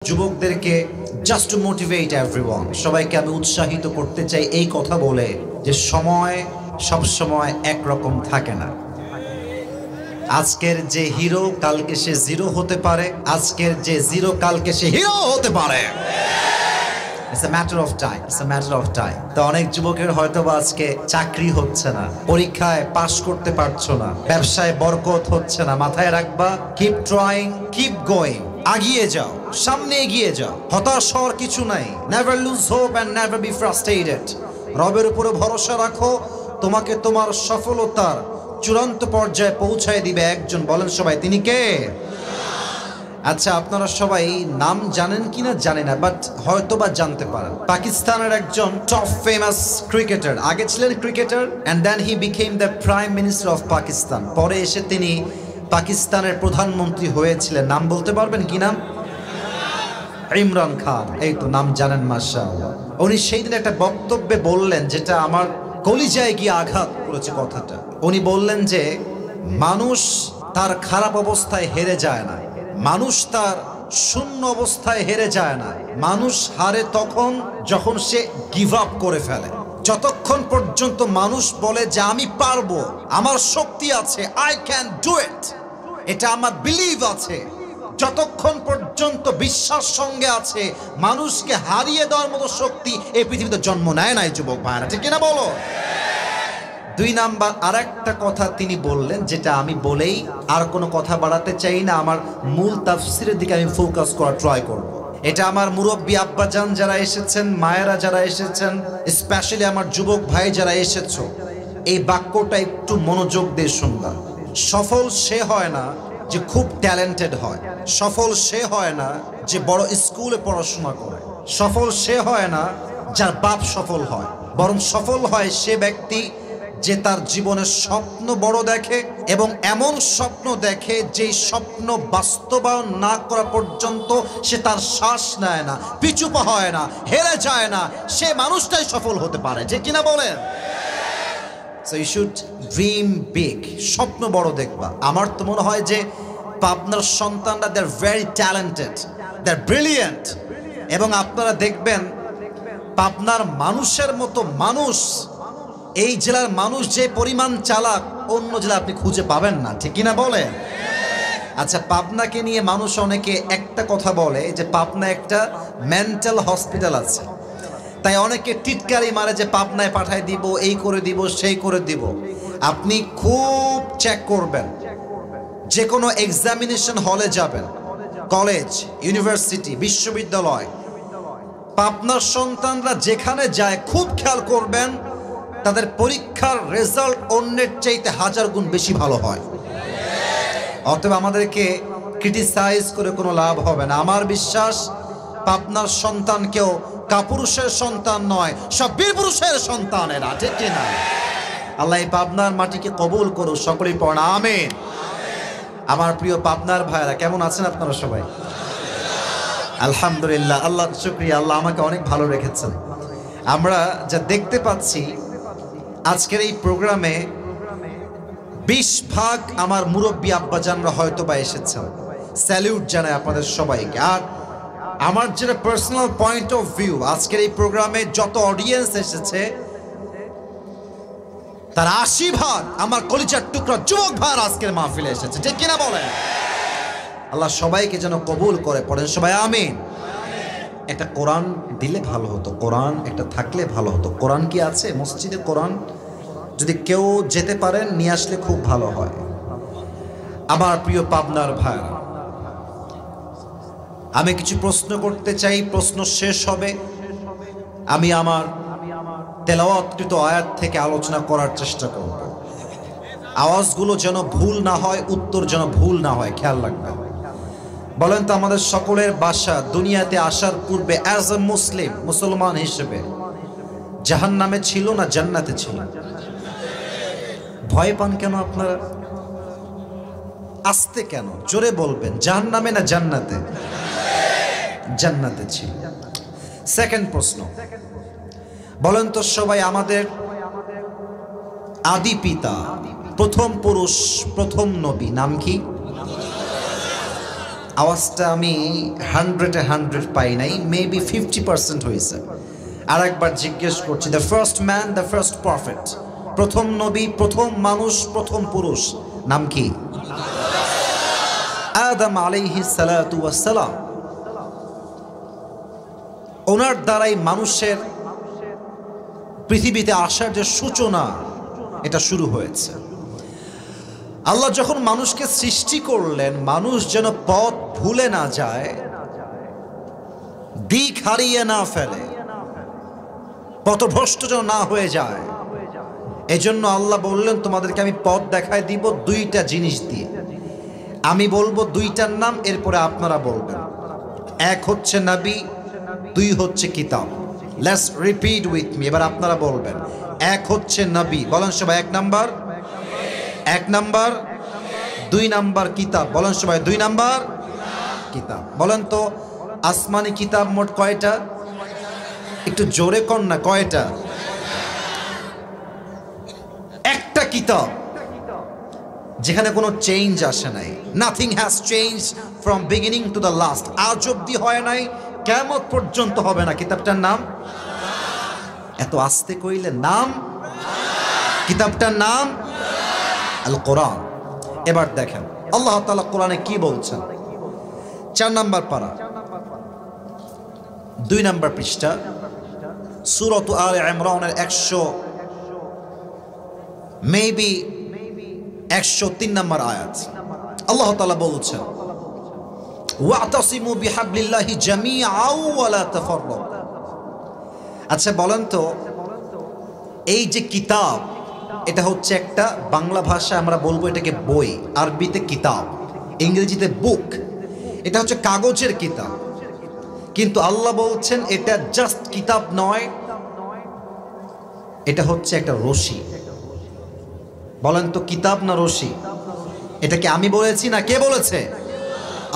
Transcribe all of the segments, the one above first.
যুবকদেরকে just two motivate everyone, সবাইকে আমি উৎসাহিত করতে চাই এই কথা বলে যে সময় সব সময় একরকম থাকে না। আজকের যে হিরো কালকে সে জিরো হতে পারে, আজকের যে জিরো কালকে সে হিরো হতে পারে। It's a matter of time. It's a matter of time. তো অনেক যুবকের হয়তো বা আজকে চাকরি হচ্ছে না, পরীক্ষায় পাশ করতে পারছো না, ব্যবসায় বরকত হচ্ছে না। মাথায় রাখবা, কিপ ট্রাইং, কিপ গোয়িং। আগিয়ে যাও, সামনে এগিয়ে যাও, হতাশ হওয়ার কিছু নাই। Never lose hope and never be frustrated. রবের উপরে ভরসা রাখো, তোমাকে তোমার সফলতার চূড়ান্ত পর্যায়ে পৌঁছায় দিবে একজন। বলেন সবাই, তিনি কে? আচ্ছা, আপনারা সবাই নাম জানেন কিনা জানি না, বাট হয়তো বা জানতে পারেন। পাকিস্তানের একজন টপ ফেমাস ক্রিকেটার, আগে ছিলেন cricketer and then he became the prime minister of Pakistan. পরে এসে তিনি পাকিস্তানের প্রধানমন্ত্রী হয়েছিলেন। নাম বলতে পারবেন কি নাম? ইমরান খান। এই তো নাম জানেন, মাশাআল্লাহ। উনি সেই দিন একটা বক্তব্যে বললেন, যেটা আমার কলিজায় গিয়ে আঘাত করেছে কথাটা। উনি বললেন যে মানুষ তার খারাপ অবস্থায় হেরে যায় না, মানুষ তার শূন্য অবস্থায় হেরে যায় না। মানুষ হারে তখন যখন সে গিভ আপ করে ফেলে। যতক্ষণ পর্যন্ত মানুষ বলে যে আমি পারবো, আমার শক্তি আছে, আই ক্যান ডু ইট, এটা আমার বিলিভ আছে, যতক্ষণ পর্যন্ত বিশ্বাস সঙ্গে আছে, মানুষকে হারিয়ে দেওয়ার মতো শক্তি এই পৃথিবীতে জন্ম নেয় নাই। যুবক ভাইরা, ঠিক কিনা বলো? দুই নাম্বার আরেকটা কথা তিনি বললেন, যেটা আমি বলেই আর কোনো কথা বাড়াতে চাই না, আমার মূল তাফসিরের দিকে আমি ফোকাস করা ট্রাই করব। এটা আমার মুরব্বী আব্বাজান যারা এসেছেন, মায়েরা যারা এসেছেন, স্পেশালি আমার যুবক ভাই যারা এসেছো, এই বাক্যটা একটু মনোযোগ দিয়ে শুনবা। সফল সে হয় না যে খুব ট্যালেন্টেড হয়, সফল সে হয় না যে বড় স্কুলে পড়াশোনা করে, সফল সে হয় না যার বাপ সফল হয়, বরং সফল হয় সে ব্যক্তি যে তার জীবনের স্বপ্ন বড় দেখে এবং এমন স্বপ্ন দেখে যে স্বপ্ন বাস্তবায়ন না করা পর্যন্ত সে তার শ্বাস নেয় না, পিছু পা হয় না, হেরে যায় না। সে মানুষটাই সফল হতে পারে, যে কিনা বলেন? So you should dream big, স্বপ্ন বড় দেখবা। আমার তো মনে হয় যে পাবনার সন্তানরা they are very talented, they are brilliant. এবং আপনারা দেখবেন পাবনার মানুষের মতো মানুষ, এই জেলার মানুষ যে পরিমাণ চালাক, অন্য জেলা আপনি খুঁজে পাবেন না, ঠিক কিনা বলে? আচ্ছা, পাবনাকে নিয়ে মানুষ অনেকে একটা কথা বলে যে পাবনা একটা মেন্টাল হসপিটাল আছে, তাই অনেকে টিটকারি মারে যে পাবনায় পাঠায় দিব, এই করে দিব, সেই করে দিব। আপনি খুব চেক করবেন, যে কোনো এক্সামিনেশন হলে যাবেন, কলেজ, ইউনিভার্সিটি, বিশ্ববিদ্যালয়, পাবনার সন্তানরা যেখানে যায় খুব খেয়াল করবেন, তাদের পরীক্ষার রেজাল্ট অন্যের চাইতে 1000 গুণ বেশি ভালো হয়। অতএব আমাদেরকে ক্রিটিসাইজ করে কোনো লাভ হবে না। আমার বিশ্বাস পাবনার সন্তান কেউ কাপুরুষের সন্তান নয়, সব বীর পুরুষের সন্তান এরা, ঠিক কিনা? আল্লাহ এই পাবনার মাটিকে কবুল করুক, সকলেই পড়া আমিন। আমার প্রিয় পাবনার ভাইরা, কেমন আছেন আপনারা সবাই? আলহামদুলিল্লাহ, আল্লাহর শুকরিয়া, আল্লাহ আমাকে অনেক ভালো রেখেছেন। আমরা যা দেখতে পাচ্ছি আজকের এই প্রোগ্রামে 20% আমার মুরব্বী আব্বাজানরা হয়তো বা এসেছেন। স্যালিউট জানাই আপনাদের সবাইকে। আর আমার যেটা পার্সোনাল পয়েন্ট অফ ভিউ, আজকের এই প্রোগ্রামে যত অডিয়েন্স এসেছে তার 80% আমার কলিজার টুকরা যুবক ভাইরা আজকের মাহফিলে এসেছে, ঠিক কিনা বলেন? আল্লাহ সবাইকে যেন কবুল করে, পড়েন সবাই আমিন। একটা কোরআন দিলে ভালো হতো, কোরআন একটা থাকলে ভালো হতো। কোরআন কি আছে মসজিদে? কোরআন যদি কেউ যেতে পারেন নিয়ে আসলে খুব ভালো হয়। আমার প্রিয় পাবনার ভাইরা, আমি কিছু প্রশ্ন করতে চাই, প্রশ্ন শেষ হবে আমি আমার তেলাওয়াতকৃত আয়াত থেকে আলোচনা করার চেষ্টা করব। আওয়াজগুলো যেন ভুল না হয়, উত্তর যেন ভুল না হয়, খেয়াল রাখবেন। বলেন তো, আমাদের সকলের বাসা দুনিয়াতে আসার পূর্বে অ্যাজ এ মুসলিম, মুসলমান হিসেবে জাহান্নামে ছিল না জান্নাতে ছিল? ভয় পান কেন আপনারা? আসতে কেন? জোরে বলবেন, জাহান্নামে না জান্নাতে? জান্নাতে ছিল। সেকেন্ড প্রশ্ন, বলেন তো সবাই, আমাদের আদি পিতা, প্রথম পুরুষ, প্রথম নবী নাম কি? আওয়াজটা আমি 100 পাই নাই, মেবি 50% হয়েছে। আর একবার জিজ্ঞেস করছি, the first man, the first prophet, প্রথম নবী, প্রথম মানুষ, প্রথম পুরুষ, নাম কি? আদম আলাইহিস সালাতু ওয়াস সালাম। ওনার দ্বারাই মানুষের পৃথিবীতে আসার যে সূচনা, এটা শুরু হয়েছে। আল্লাহ যখন মানুষকে সৃষ্টি করলেন, মানুষ যেন পথ ভুলে না যায়, দিক হারিয়ে না ফেলে, পথভ্রষ্ট যেন না হয়ে যায়, এজন্য আল্লাহ বললেন তোমাদেরকে আমি পথ দেখায় দিব দুইটা জিনিস দিয়ে। আমি বলবো দুইটার নাম, এরপরে আপনারা বলবেন। এক হচ্ছে নবী, দুই হচ্ছে কিতাব। লেটস রিপিট উইথ মি, এবার আপনারা বলবেন। এক হচ্ছে নবী, বলেন সবাই এক নাম্বার, এক নাম্বার। দুই নাম্বার কিতাব, বলেন সবাই দুই নাম্বার কিতাব। বলেন তো আসমানি কিতাব মোট কয়টা? একটু জোরে কর না, কয়টা? একটা কিতাব যেখানে কোনো চেঞ্জ আসে নাই। Nothing has change from beginning to the last. আজ অব্দি হয় নাই, কিয়ামত পর্যন্ত হবে না। কিতাবটার নাম? এত আস্তে কইলে নাম? কিতাবটার নাম আল কোরআন। এবার দেখেন আল্লাহ তাআলা কোরআনে কি বলছেন। 4 নাম্বার পারা, 2 নাম্বার পৃষ্ঠা, সূরা আলে ইমরানের 103 নাম্বার আয়াত। আল্লাহ তাআলা বলছেন, ওয়াতাসিমু বিহাবলিল্লাহি জামিআন ওয়া লা তাফাররাকু। আচ্ছা বলেন তো, এই যে কিতাব, এটা হচ্ছে একটা, বাংলা ভাষায় আমরা বলবো এটাকে বই, আরবিতে কিতাব, ইংরেজিতে বুক। এটা হচ্ছে কাগজের কিতাব। কিন্তু আল্লাহ বলছেন এটা জাস্ট কিতাব নয়, এটা হচ্ছে একটা রশি। বলেন তো কিতাব না রশি? এটাকে আমি বলেছি না কে বলেছে?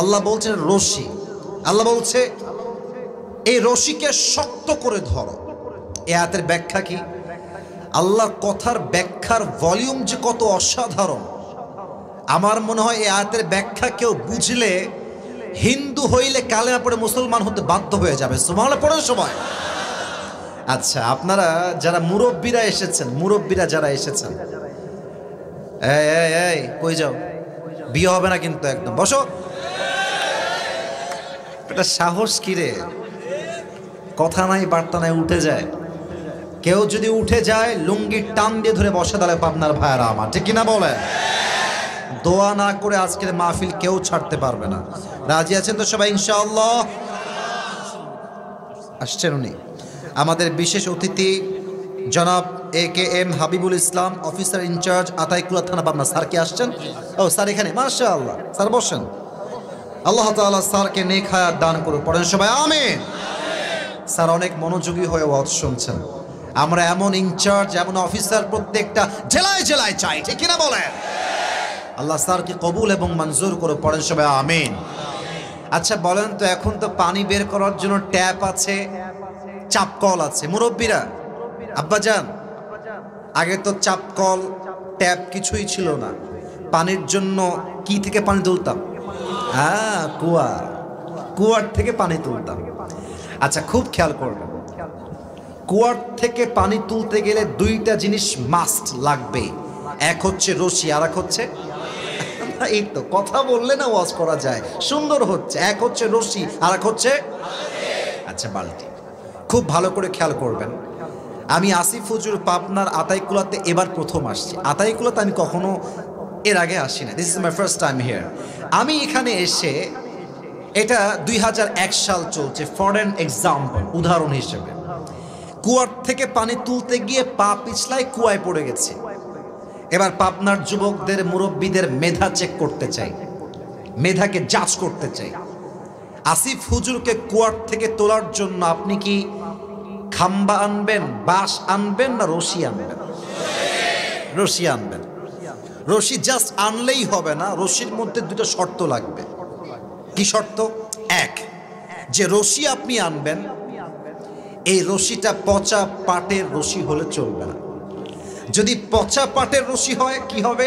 আল্লাহ বলছেন রশি। আল্লাহ বলছে এই রশিকে শক্ত করে ধরো। এই আয়াতের ব্যাখ্যা কি? আল্লাহর কথার ব্যাখ্যার ভলিউম যে কত অসাধারণ, আমার মনে হয় এই আয়াতের ব্যাখ্যা কেউ বুঝলে হিন্দু হইলে কালেমা পড়ে মুসলমান হতে বাধ্য হয়ে যাবে। সুবহানাল্লাহ পড়েন সবাই। আচ্ছা আপনারা যারা মুরব্বীরা এসেছেন, মুরব্বীরা যারা এসেছেন, এই এই এই কই যাও? বিয়ে হবে না কিন্তু, একদম বসো। এটা সাহস কিরে? কথা নাই বার্তা নাই, উঠে যায়। কেউ যদি উঠে যায় লুঙ্গির টান দিয়ে ধরে বসে দাঁড়ায় পাবনার ভাইয়েরা আমার, ঠিক কিনা বলে? দোয়া না করে আজকের মাহফিল কেউ ছাড়তে পারবে না। রাজি আছেন তো সবাই ইনশাআল্লাহ? আসছেন উনি আমাদের বিশেষ অতিথি জনাব AKM হাবিবুল ইসলাম, অফিসার ইনচার্জ, আতাইকুলা থানা, পাবনা। স্যার কি আসছেন? ও স্যার এখানে, মাশাআল্লাহ। স্যার বসেন। আল্লাহ তাআলা স্যারকে নেক হায়াত দান করুন। পড়েন সবাই আমিন। স্যার অনেক মনোযোগী হয়ে ওয়াজ শুনছেন। আমরা এমন ইনচার্জ, এমন অফিসার প্রত্যেকটা জেলায় জেলায় চাই, ঠিক কিনা বলেন? আল্লাহ স্যারকে কবুল এবং মঞ্জুর করে। পড়েন সবাই আমিন। আচ্ছা বলেন তো, এখন তো পানি বের করার জন্য ট্যাপ আছে, চাপকল আছে। মুরব্বীরা, আব্বাজান, আগে তো চাপকল ট্যাপ কিছুই ছিল না। পানির জন্য কি থেকে পানি তুলতাম? হ্যাঁ, কুয়ার থেকে পানি তুলতাম। আচ্ছা খুব খেয়াল করবেন, কুয়ার থেকে পানি তুলতে গেলে দুইটা জিনিস মাস্ট লাগবে। এক হচ্ছে রশি, আর এক হচ্ছে, এই তো কথা বললে না ওয়াজ করা যায়, সুন্দর হচ্ছে। এক হচ্ছে রশি, আর এক হচ্ছে আচ্ছা বালতি। খুব ভালো করে খেয়াল করবেন। আমি আসিফ হুজুর পাবনার আতাইকুলাতে এবার প্রথম আসছি। আতাইকুলাতে আমি কখনো এর আগে আসি না। This is my first time here. আমি এখানে এসে, এটা 2001 সাল চলছে, ফর অ্যান এক্সাম্পল, উদাহরণ হিসেবে, কুয়ার থেকে পানি তুলতে গিয়ে পা পিছলায় কুয়ায় পড়ে গেছে। এবার পাবনার যুবকদের, মুরব্বীদের মেধা চেক করতে চাই, মেধাকে যাচ করতে চাই। আসিফ হুজুরকে কুয়ার থেকে তোলার জন্য আপনি কি খাম্বা আনবেন, বাঁশ আনবেন, না রশি আনবেন? রশি আনবেন। রশি জাস্ট আনলেই হবে না, রশির মধ্যে দুটো শর্ত লাগবে। কি শর্ত? এক, যে রশি আপনি আনবেন, এই রশিটা পচা পাটের রশি হলে চলবে না। যদি পচা পাটের রশি হয় কি হবে?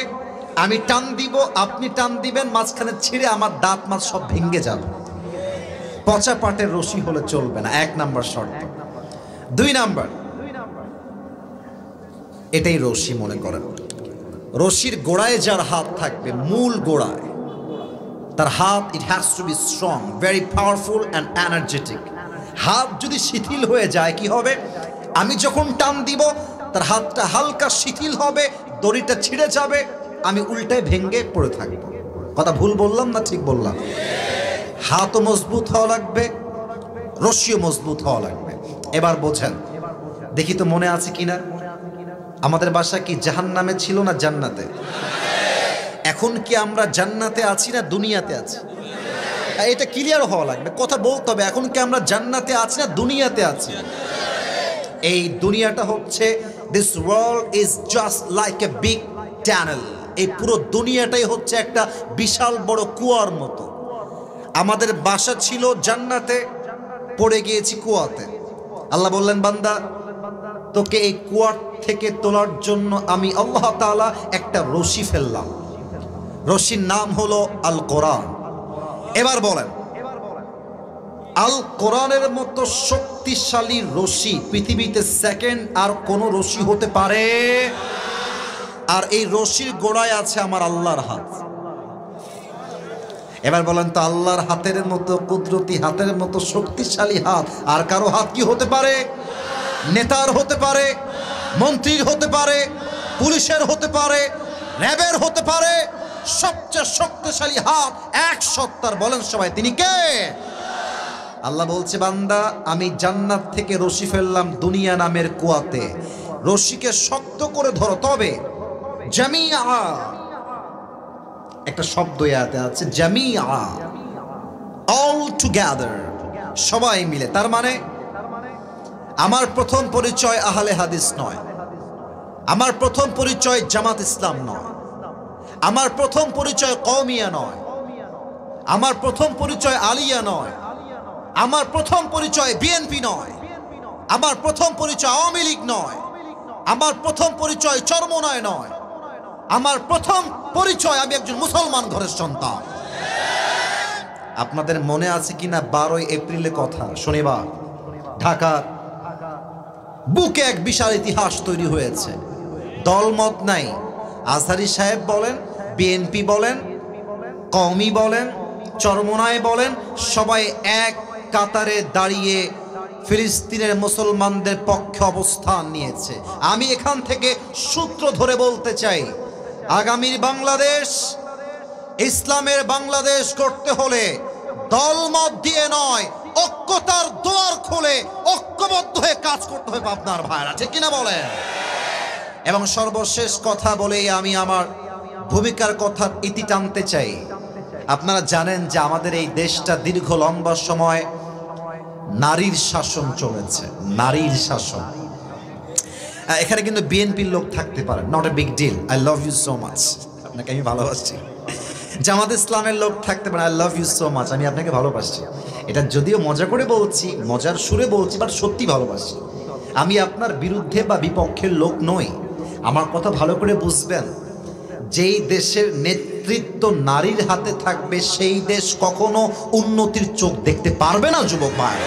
আমি টান দিব, আপনি টান দিবেন, মাঝখানে ছিঁড়ে আমার দাঁত মাছ সব ভেঙে যাবে। পচা পাটের রশি হলে চলবে না, 1 নাম্বার শর্ত। 2 নাম্বার, এটাই রশি মনে করেন, রশির গোড়ায় যার হাত থাকবে, মূল গোড়ায় তার হাত, it has to be strong, very powerful and energetic. হাত যদি শিথিল হয়ে যায় কি হবে? আমি যখন টান দিব তার হাতটা হালকা শিথিল হবে, দড়িটা ছিঁড়ে যাবে, আমি উল্টায় ভেঙ্গে পড়ে থাকব। কথা ভুল বললাম না ঠিক বললাম? হাতও মজবুত হওয়া লাগবে, রশিও মজবুত হওয়া লাগবে। এবার বোঝেন, দেখি তো মনে আছে কিনা, আমাদের বাসা কি জাহান্নামে ছিল না জান্নাতে? এখন কি আমরা জান্নাতে আছি না দুনিয়াতে আছি? এটা ক্লিয়ার হওয়া লাগবে, কথা বলতে হবে। এখন কি আমরা জান্নাতে আছি না দুনিয়াতে আছি? এই দুনিয়াটা হচ্ছে, this world is just like a big tunnel. এই পুরো দুনিয়াটাই হচ্ছে একটা বিশাল বড় কুয়ার মতো। আমাদের বাসা ছিল জান্নাতে, পড়ে গিয়েছি কুয়াতে। আল্লাহ বললেন, বান্দা তোকে এই কুয়ার থেকে তোলার জন্য আমি আল্লাহ তাআলা একটা রশি ফেললাম। রশির নাম হলো আল কোরআন। এবার বলেন, আল কোরআনের মতো শক্তিশালী রশি পৃথিবীতে সেকেন্ড আর কোন রশি হতে পারে? আর এই রশির গোড়ায় আছে আমার আল্লাহর হাত। এবার বলেন তো, আল্লাহর হাতের মতো কুদরতি হাতের মতো শক্তিশালী হাত আর কারো হাত কি হতে পারে? নেতার হতে পারে, মন্ত্রীর হতে পারে, পুলিশের হতে পারে, র্যাবের হতে পারে। সবচেয়ে শক্তিশালী হাত এক সত্তার, বলেন সবাই তিনি কে? আল্লাহ বলছে, বান্দা আমি জান্নাত থেকে রশি ফেললাম দুনিয়া নামের কুয়াতে, রশিকে শক্ত করে ধরো। তবে জামিআ, একটা শব্দ ইয়াতে আছে, জামিআ, অল টুগেদার, সবাই মিলে। তার মানে আমার প্রথম পরিচয় আহলে হাদিস নয়, আমার প্রথম পরিচয় জামাত ইসলাম নয়, আমার প্রথম পরিচয় কওমিয়া নয়, আমার প্রথম পরিচয় আলিয়া নয়, আমার প্রথম পরিচয় বিএনপি নয়, আমার প্রথম পরিচয় আওয়ামী লীগ নয়, আমার প্রথম পরিচয় চরমোনায় নয়, আমার প্রথম পরিচয় আমি একজন মুসলমান ঘরের সন্তান। আপনাদের মনে আছে কিনা 12 এপ্রিলের কথা? শনিবার ঢাকার বুকে এক বিশাল ইতিহাস তৈরি হয়েছে। দলমত নাই, আজহারী সাহেব বলেন, বিএনপি বলেন, কওমি বলেন, চরমোনায় বলেন, সবাই এক কাতারে দাঁড়িয়ে ফিলিস্তিনের মুসলমানদের পক্ষে অবস্থান নিয়েছে। আমি এখান থেকে সূত্র ধরে বলতে চাই, আগামীর বাংলাদেশ, ইসলামের বাংলাদেশ করতে হলে দলমত দিয়ে নয়, ঐক্যতার দুয়ার খুলে ঐক্যবদ্ধ হয়ে কাজ করতে হবে আপনার ভাইরা, ঠিক কিনা বলেন? এবং সর্বশেষ কথা বলেই আমি আমার ভূমিকার কথা ইতি টানতে চাই। আপনারা জানেন যে আমাদের এই দেশটা দীর্ঘ লম্বা সময় নারীর শাসন চলেছে, নারীর শাসন। এখানে কিন্তু বিএনপির লোক থাকতে পারে, not a big deal, I love you so much, আপনাকে আমি ভালোবাসি। জামাত ইসলামের লোক থাকতে পারে, I love you so much, আমি আপনাকে ভালোবাসি। এটা যদিও মজা করে বলছি, মজার সুরে বলছি, বাট সত্যি ভালোবাসি। আমি আপনার বিরুদ্ধে বা বিপক্ষের লোক নই। আমার কথা ভালো করে বুঝবেন, যেই দেশের নেতৃত্ব নারীর হাতে থাকবে সেই দেশ কখনো উন্নতির চোখ দেখতে পারবে না যুবক ভাই।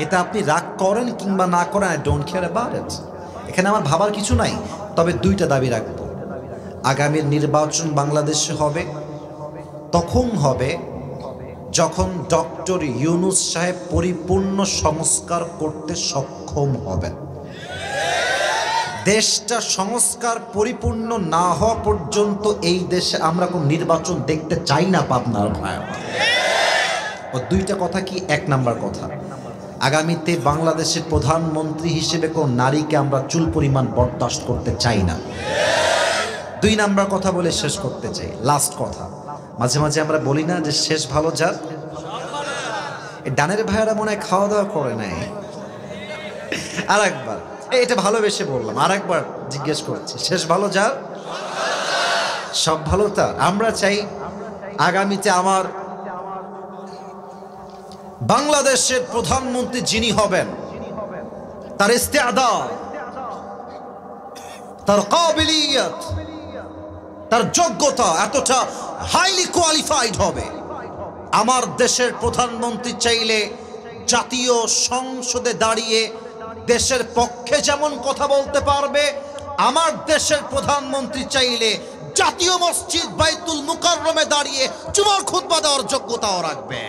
এটা আপনি রাগ করেন কিংবা না করেন, I don't care about it. এখানে আমার ভাবার কিছু নাই। তবে 2টা দাবি রাখবো। আগামীর নির্বাচন বাংলাদেশে হবে, তখন হবে যখন ডক্টর ইউনূস সাহেব পরিপূর্ণ সংস্কার করতে সক্ষম হবেন। দেশটা সংস্কার পরিপূর্ণ না হওয়া পর্যন্ত এই দেশে আমরা কোন নির্বাচন দেখতে চাই না পাবনার ভাই। ও 2টা কথা কি? 1 নাম্বার কথা, আগামীতে বাংলাদেশের প্রধানমন্ত্রী হিসেবে কোন নারীকে আমরা চুল পরিমাণ বরদাস্ত করতে চাই না। 2 নাম্বার কথা বলে শেষ করতে চাই, লাস্ট কথা। মাঝে মাঝে আমরা বলি না যে শেষ ভালো যার? ডানের ভাইয়েরা মনে হয় খাওয়া দাওয়া করে নাই। আর একবার, এটা ভালোবেসে বললাম, আর একবার জিজ্ঞেস করছি, শেষ ভালো যার? সব ভালো তার। আমরা চাই আগামীতে আমার বাংলাদেশের প্রধানমন্ত্রী যিনি হবেন, তার ইস্তেআদাদ, তার কাবিলিয়ত, তার যোগ্যতা এতটা হাইলি কোয়ালিফাইড হবে। আমার দেশের প্রধানমন্ত্রী চাইলে জাতীয় সংসদে দাঁড়িয়ে দেশের পক্ষে যেমন কথা বলতে পারবে, আমার দেশের প্রধানমন্ত্রী চাইলে জাতীয় মসজিদ বাইতুল মুকাররমে দাঁড়িয়ে জুমার খুতবা দেওয়ার যোগ্যতাও রাখবে।